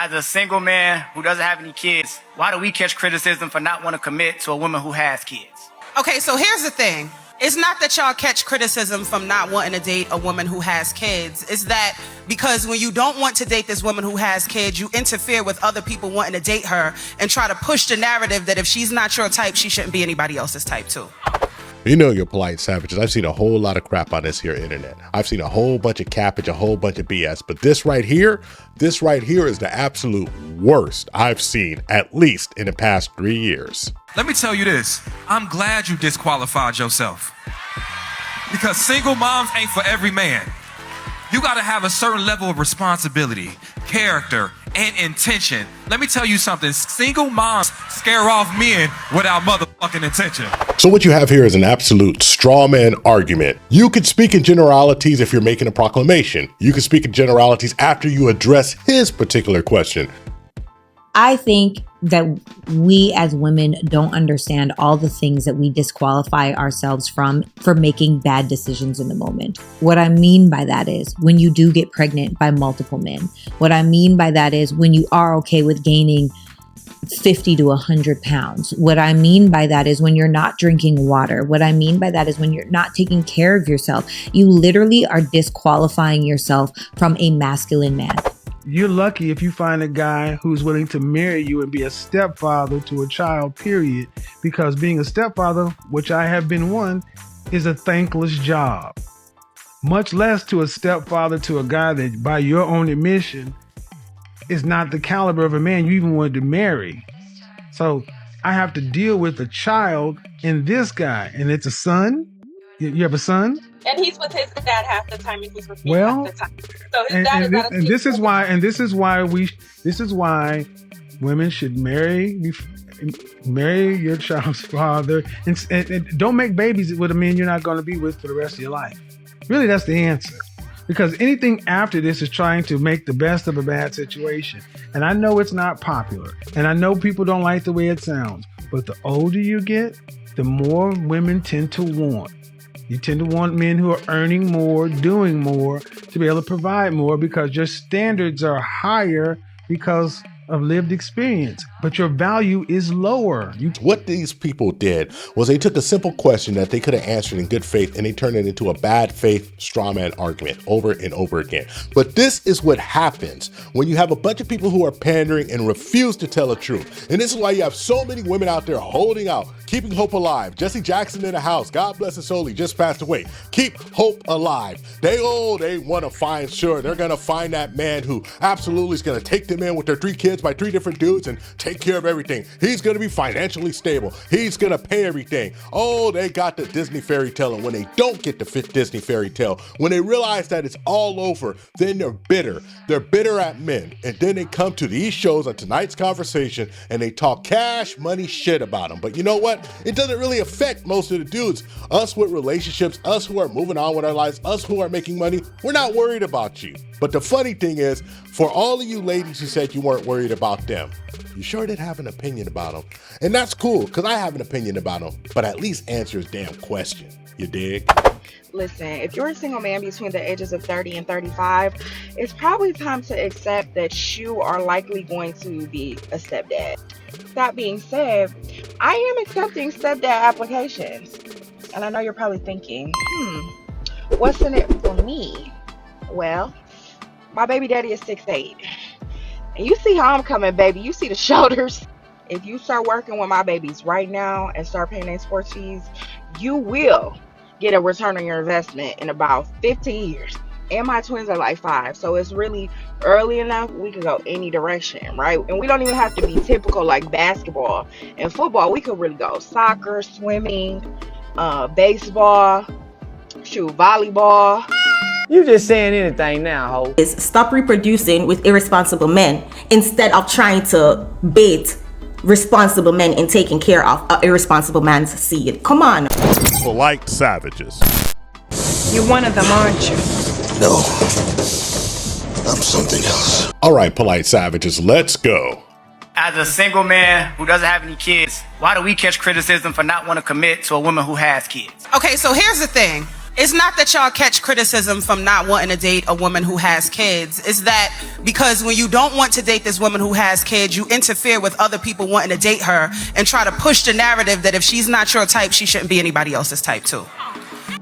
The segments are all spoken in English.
As a single man who doesn't have any kids, why do we catch criticism for not wanting to commit to a woman who has kids? Okay, so here's the thing. It's not that y'all catch criticism from not wanting to date a woman who has kids. It's that because when you don't want to date this woman who has kids, you interfere with other people wanting to date her and try to push the narrative that if she's not your type, she shouldn't be anybody else's type too. You know you're polite savages. I've seen a whole lot of crap on this here internet. I've seen a whole bunch of cappage, a whole bunch of BS, but this right here is the absolute worst I've seen, at least in the past 3 years. Let me tell you this. I'm glad you disqualified yourself. Because single moms ain't for every man. You gotta have a certain level of responsibility, character, and intention. Let me tell you something. Single moms scare off men without motherfucking intention. So what you have here is an absolute straw man argument. You could speak in generalities if you're making a proclamation. You can speak in generalities after you address his particular question. I think that we as women don't understand all the things that we disqualify ourselves from for making bad decisions in the moment. What I mean by that is when you do get pregnant by multiple men. What I mean by that is when you are okay with gaining 50 to 100 pounds. What I mean by that is when you're not drinking water. What I mean by that is when you're not taking care of yourself. You literally are disqualifying yourself from a masculine man. You're lucky if you find a guy who's willing to marry you and be a stepfather to a child, period. Because being a stepfather, which I have been one, is a thankless job. Much less to a stepfather to a guy that, by your own admission, is not the caliber of a man you even wanted to marry. So I have to deal with a child and this guy, and it's a son. You have a son? And he's with his dad half the time, and he's with me half the time. So his dad is out of this is why women should marry your child's father and don't make babies with a man you're not going to be with for the rest of your life. Really, that's the answer. Because anything after this is trying to make the best of a bad situation. And I know it's not popular, and I know people don't like the way it sounds. But the older you get, the more women tend to want. You tend to want men who are earning more, doing more, to be able to provide more because your standards are higher because of lived experience, but your value is lower. What these people did was they took a simple question that they could have answered in good faith and they turned it into a bad faith straw man argument over and over again. But this is what happens when you have a bunch of people who are pandering and refuse to tell the truth. And this is why you have so many women out there holding out, keeping hope alive. Jesse Jackson in the house, God bless his soul, he just passed away. Keep hope alive. They want to find, sure, they're going to find that man who absolutely is going to take them in with their 3 kids by 3 different dudes and take care of everything. He's going to be financially stable. He's going to pay everything. Oh, they got the Disney fairy tale. And when they don't get the fifth Disney fairy tale, when they realize that it's all over, then they're bitter. They're bitter at men. And then they come to these shows on tonight's conversation and they talk cash money shit about them. But you know what? It doesn't really affect most of the dudes. Us with relationships, us who are moving on with our lives, us who are making money, we're not worried about you. But the funny thing is, for all of you ladies who said you weren't worried about them, you sure did have an opinion about them. And that's cool, because I have an opinion about them, but at least answer his damn question. You dig? Listen, if you're a single man between the ages of 30 and 35, it's probably time to accept that you are likely going to be a stepdad. That being said, I am accepting stepdad applications. And I know you're probably thinking, what's in it for me? Well, my baby daddy is 6'8". And you see how I'm coming, baby. You see the shoulders. If you start working with my babies right now and start paying their sports fees, you will get a return on your investment in about 15 years. And my twins are like 5, so it's really early enough we can go any direction, right? And we don't even have to be typical like basketball and football. We could really go soccer, swimming, baseball, volleyball. You just saying anything now, ho. Is stop reproducing with irresponsible men instead of trying to bait responsible men and taking care of an irresponsible man's seed. Come on. Polite savages. You're one of them, aren't you? No, I'm something else. All right, polite savages, let's go. As a single man who doesn't have any kids, why do we catch criticism for not wanting to commit to a woman who has kids? Okay, so here's the thing. It's not that y'all catch criticism from not wanting to date a woman who has kids. It's that because when you don't want to date this woman who has kids, you interfere with other people wanting to date her and try to push the narrative that if she's not your type, she shouldn't be anybody else's type too.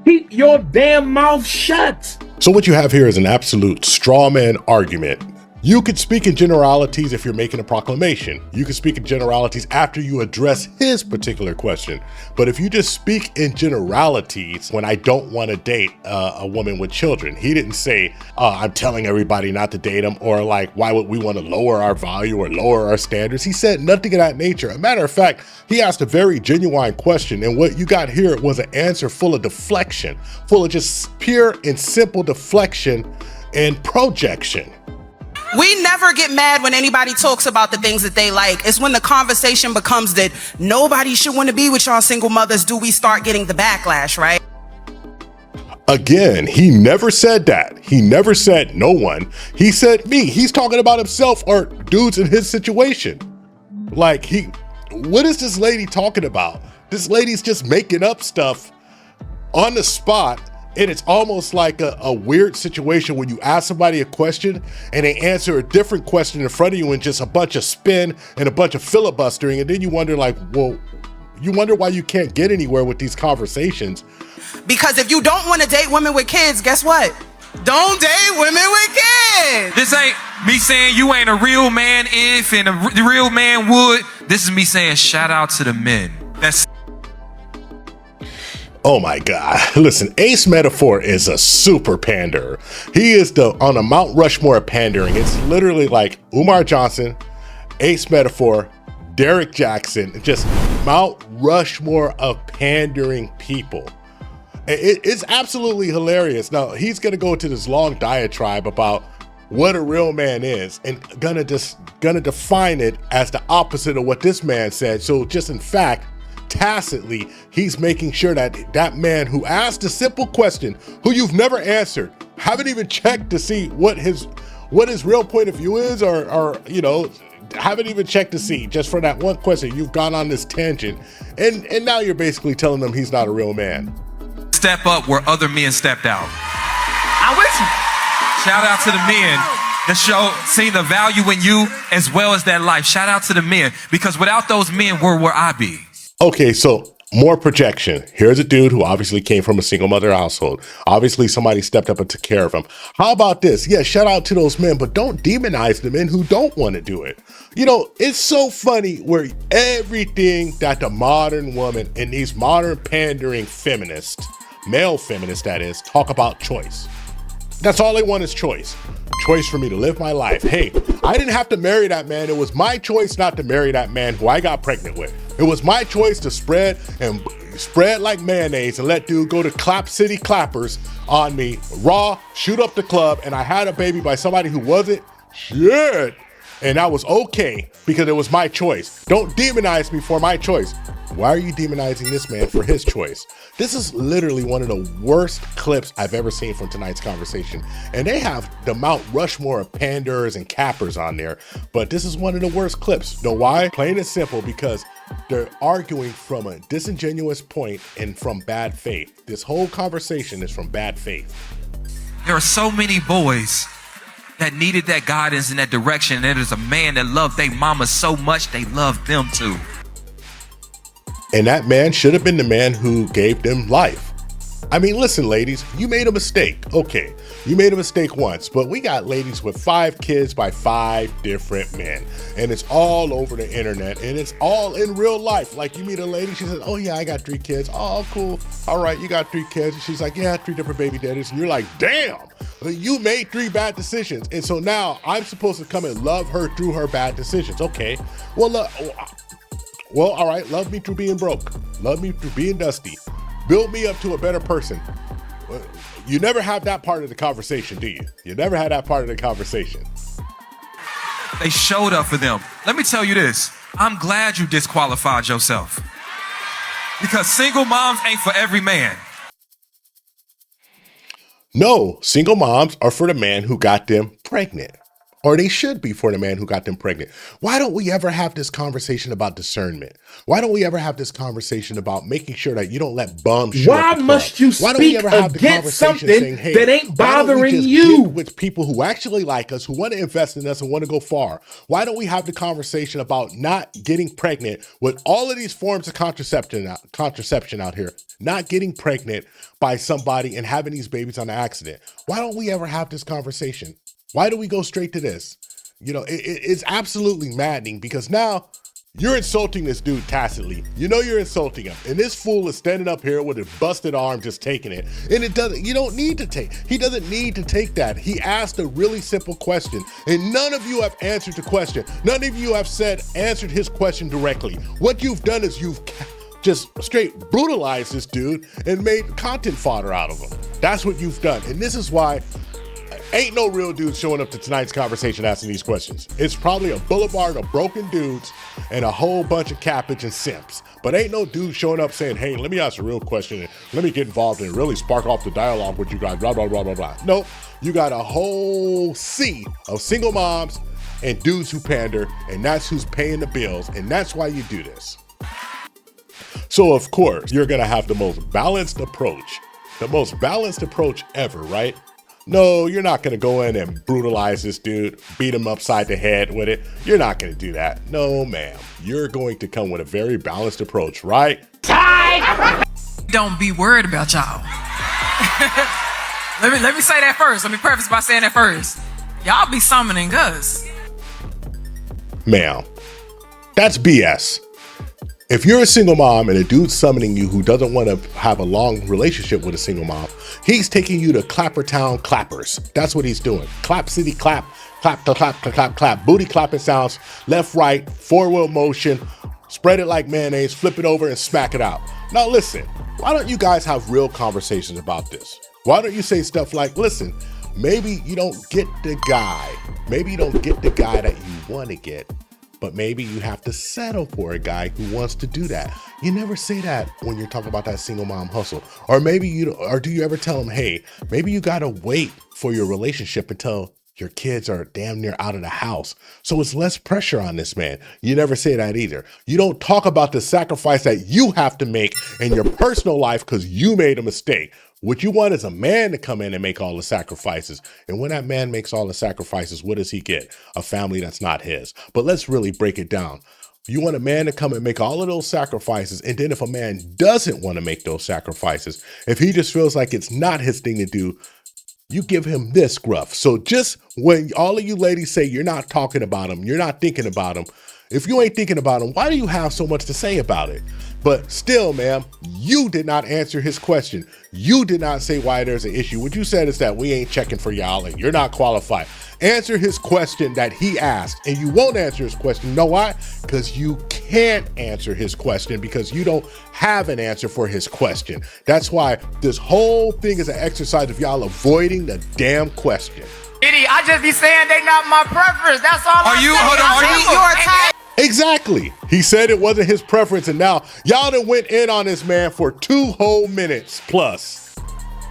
Keep your damn mouth shut. So what you have here is an absolute straw man argument. You could speak in generalities if you're making a proclamation. You could speak in generalities after you address his particular question. But if you just speak in generalities, when I don't want to date a woman with children, he didn't say, I'm telling everybody not to date them, or like, why would we want to lower our value or lower our standards? He said nothing of that nature. As a matter of fact, he asked a very genuine question, and what you got here was an answer full of deflection, full of just pure and simple deflection and projection. We never get mad when anybody talks about the things that they like. It's when the conversation becomes that nobody should want to be with y'all single mothers do we start getting the backlash, right? Again, he never said that. He never said no one. He said me. He's talking about himself or dudes in his situation. Like, what is this lady talking about? This lady's just making up stuff on the spot. And it's almost like a weird situation when you ask somebody a question and they answer a different question in front of you and just a bunch of spin and a bunch of filibustering. And then you wonder like, well, you wonder why you can't get anywhere with these conversations. Because if you don't want to date women with kids, guess what? Don't date women with kids. This ain't me saying you ain't a real man if and a real man would. This is me saying shout out to the men. That's Oh my God. Listen, Ace Metaphor is a super panderer. He is on a Mount Rushmore of pandering. It's literally like Umar Johnson, Ace Metaphor, Derek Jackson, just Mount Rushmore of pandering people. It's absolutely hilarious. Now, he's going to go into this long diatribe about what a real man is and gonna define it as the opposite of what this man said. So just in fact, tacitly, he's making sure that that man who asked a simple question, who you've never answered, haven't even checked to see what his real point of view is, or you know, haven't even checked to see, just for that one question, you've gone on this tangent, and now you're basically telling them he's not a real man. Step up where other men stepped out. I'm with you. Shout out to the men that seen the value in you as well as that life. Shout out to the men, because without those men, where would I be? Okay, so more projection. Here's a dude who obviously came from a single mother household. Obviously, somebody stepped up and took care of him. How about this? Yeah, shout out to those men, but don't demonize the men who don't want to do it. You know, it's so funny where everything that the modern woman and these modern pandering feminists, male feminists that is, talk about choice. That's all they want is choice. Choice for me to live my life. Hey, I didn't have to marry that man. It was my choice not to marry that man who I got pregnant with. It was my choice to spread like mayonnaise and let dude go to Clap City Clappers on me, raw, shoot up the club, and I had a baby by somebody who wasn't shit. And that was okay because it was my choice. Don't demonize me for my choice. Why are you demonizing this man for his choice? This is literally one of the worst clips I've ever seen from tonight's conversation. And they have the Mount Rushmore of panderers and cappers on there, but this is one of the worst clips. Know why? Plain and simple, because they're arguing from a disingenuous point and from bad faith. This whole conversation is from bad faith. There are so many boys that needed that guidance in that direction, and there's a man that loved their mama so much they loved them too. And that man should have been the man who gave them life. I mean, listen, ladies, you made a mistake. Okay, you made a mistake once, but we got ladies with 5 kids by 5 different men. And it's all over the internet, and it's all in real life. Like, you meet a lady, she says, oh yeah, I got 3 kids. Oh, cool. All right, you got 3 kids. And she's like, yeah, 3 different baby daddies. And you're like, damn, you made 3 bad decisions. And so now I'm supposed to come and love her through her bad decisions. Okay, well, all right, love me through being broke. Love me through being dusty. Build me up to a better person. You never have that part of the conversation, do you? You never had that part of the conversation. They showed up for them. Let me tell you this. I'm glad you disqualified yourself. Because single moms ain't for every man. No, single moms are for the man who got them pregnant. or they should be for the man who got them pregnant. Why don't we ever have this conversation about discernment? Why don't we ever have this conversation about making sure that you don't let bums show Why up the must club? you Why don't we speak ever have the against conversation something saying, hey, that ain't why don't we bothering just you? get with people who actually like us, who want to invest in us and want to go far? Why don't we have the conversation about not getting pregnant with all of these forms of contraception out here, not getting pregnant by somebody and having these babies on an accident? Why don't we ever have this conversation? Why do we go straight to this? You know, it's absolutely maddening because now you're insulting this dude tacitly. You know you're insulting him. And this fool is standing up here with a busted arm just taking it. And he doesn't need to take that. He asked a really simple question. And none of you have answered the question. None of you have answered his question directly. What you've done is you've just straight brutalized this dude and made content fodder out of him. That's what you've done. And this is why ain't no real dudes showing up to tonight's conversation asking these questions. It's probably a boulevard of broken dudes and a whole bunch of cappage and simps. But ain't no dude showing up saying, hey, let me ask a real question and let me get involved and really spark off the dialogue with you guys, blah, blah, blah, blah, blah. Nope, you got a whole sea of single moms and dudes who pander, and that's who's paying the bills, and that's why you do this. So of course, you're gonna have the most balanced approach ever, right? No, you're not going to go in and brutalize this dude, beat him upside the head with it. You're not going to do that. No, ma'am. You're going to come with a very balanced approach, right? Don't be worried about y'all. let me say that first. Let me preface by saying that first. Y'all be summoning us. Ma'am, that's BS. If you're a single mom and a dude's summoning you who doesn't want to have a long relationship with a single mom, he's taking you to Clappertown clappers. That's what he's doing. Clap city clap, clap, clap, clap, clap, clap, booty clapping sounds, left, right, forward motion, spread it like mayonnaise, flip it over and smack it out. Now listen, why don't you guys have real conversations about this? Why don't you say stuff like, listen, maybe you don't get the guy. Maybe you don't get the guy that you want to get. But maybe you have to settle for a guy who wants to do that. You never say that when you're talking about that single mom hustle. Or maybe do you ever tell them, hey, maybe you gotta wait for your relationship until your kids are damn near out of the house. So it's less pressure on this man. You never say that either. You don't talk about the sacrifice that you have to make in your personal life because you made a mistake. What you want is a man to come in and make all the sacrifices. And when that man makes all the sacrifices, what does he get? A family that's not his. But let's really break it down. You want a man to come and make all of those sacrifices. And then if a man doesn't want to make those sacrifices, if he just feels like it's not his thing to do, you give him this gruff. So just when all of you ladies say you're not talking about him, you're not thinking about him, if you ain't thinking about him, why do you have so much to say about it? But still, ma'am, you did not answer his question. You did not say why there's an issue. What you said is that we ain't checking for y'all and you're not qualified. Answer his question that he asked, and you won't answer his question. You know why? Because you can't answer his question because you don't have an answer for his question. That's why this whole thing is an exercise of y'all avoiding the damn question. Idiot, I just be saying they not my preference. That's all I'm saying. You're a type. Exactly. He said it wasn't his preference, and now y'all done went in on this man for 2 whole minutes plus.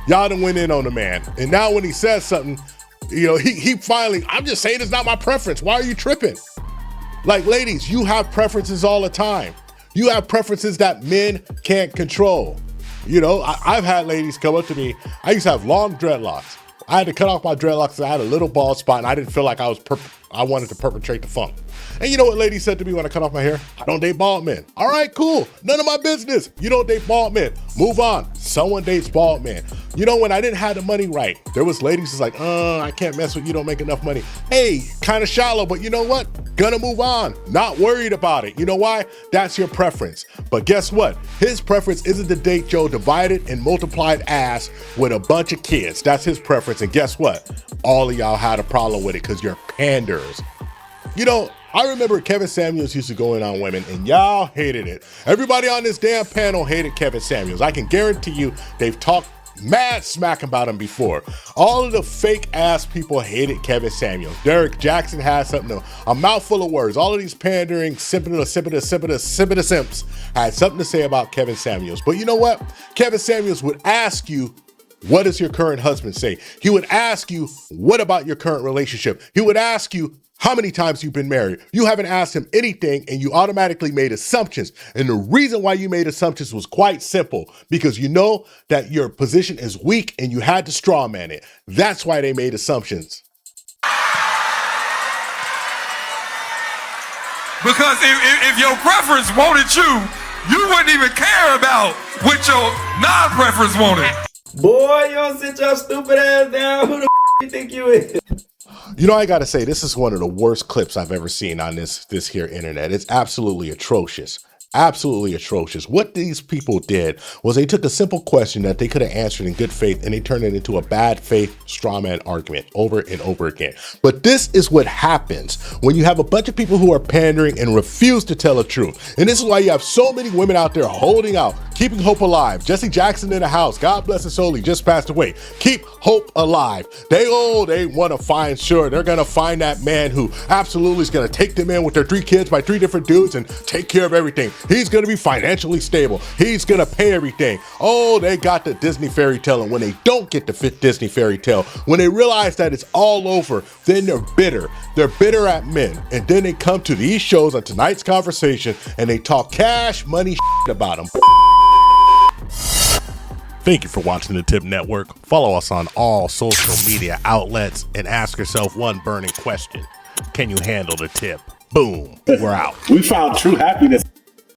Y'all done went in on the man. And now when he says something, you know, he finally, I'm just saying it's not my preference. Why are you tripping? Like, ladies, you have preferences all the time. You have preferences that men can't control. You know, I've had ladies come up to me. I used to have long dreadlocks. I had to cut off my dreadlocks because I had a little bald spot and I didn't feel like I wanted to perpetrate the funk. And you know what lady said to me when I cut off my hair? I don't date bald men. All right, cool. None of my business. You don't date bald men. Move on. Someone dates bald men. You know, when I didn't have the money right, there was ladies who's like, I can't mess with you, don't make enough money. Hey, kind of shallow, but you know what? Gonna move on. Not worried about it. You know why? That's your preference. But guess what? His preference isn't to date your divided and multiplied ass with a bunch of kids. That's his preference. And guess what? All of y'all had a problem with it because you're panders. You know, I remember Kevin Samuels used to go in on women and y'all hated it. Everybody on this damn panel hated Kevin Samuels. I can guarantee you they've talked mad smack about him before. All of the fake ass people hated Kevin Samuels. Derek Jackson had something, a mouthful of words. All of these pandering, simps had something to say about Kevin Samuels. But you know what? Kevin Samuels would ask you what does your current husband say? He would ask you, what about your current relationship? He would ask you, how many times you've been married? You haven't asked him anything and you automatically made assumptions. And the reason why you made assumptions was quite simple, because you know that your position is weak and you had to straw man it. That's why they made assumptions. Because if your preference wanted you, you wouldn't even care about what your non-preference wanted. Boy, you don't sit your stupid ass down. Who the you think you is? You know, I gotta say, this is one of the worst clips I've ever seen on this here internet. It's absolutely atrocious. Absolutely atrocious. What these people did was they took a simple question that they could have answered in good faith and they turned it into a bad faith straw man argument over and over again. But this is what happens when you have a bunch of people who are pandering and refuse to tell the truth. And this is why you have so many women out there holding out, keeping hope alive. Jesse Jackson in the house, God bless his soul, he just passed away. Keep hope alive. They want to find, sure, they're going to find that man who absolutely is going to take them in with their 3 kids by 3 different dudes and take care of everything. He's going to be financially stable. He's going to pay everything. Oh, they got the Disney fairy tale. And when they don't get the Disney fairy tale, when they realize that it's all over, then they're bitter. They're bitter at men. And then they come to these shows on tonight's conversation and they talk cash money shit about them. Thank you for watching the THPPP Network. Follow us on all social media outlets and ask yourself one burning question. Can you handle the tip? Boom. We're out. We found true happiness.